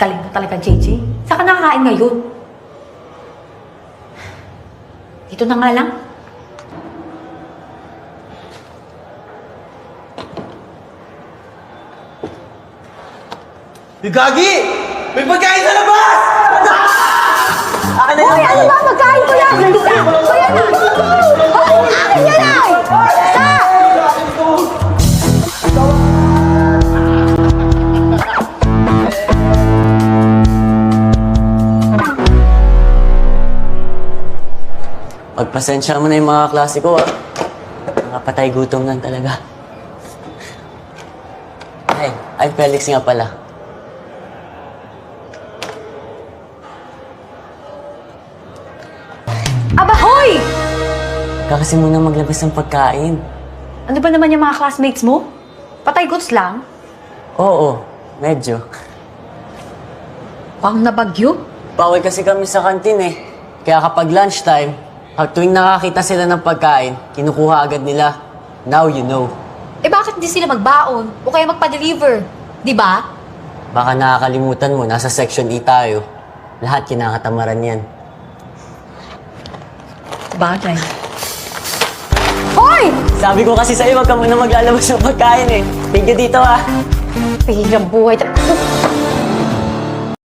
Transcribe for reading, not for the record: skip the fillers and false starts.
Galing ka talaga, JJ. Saan ka nakakain ngayon? Dito na nga lang. Gagi! May pagkain sa labas! Akin na Hoy, ano ba? Magkain ko yan! Hindi ka! Kuya na! Hoy, akin yan ay! Stop! Pagpasensya mo na yung mga klase ko, ah. Mga patay gutom lang talaga. Ay, Felix nga pala. Aba, hoy! Ka kasi muna maglabas ng pagkain. Ano ba naman yung mga classmates mo? Patay goods lang? Oo, medyo. Pang nabagyo? Bawal kasi kami sa kantin eh. Kaya kapag lunchtime, tuwing nakakita sila ng pagkain, kinukuha agad nila. Now you know. Eh bakit hindi sila magbaon? O kaya magpa-deliver? Di ba? Baka nakakalimutan mo, nasa Section E tayo. Lahat kinakatamaran yan. Bagay. Hoy! Sabi ko kasi sa'yo, wag ka muna maglalabas ng pagkain eh. Tingnan dito ah. Pihilang buhay.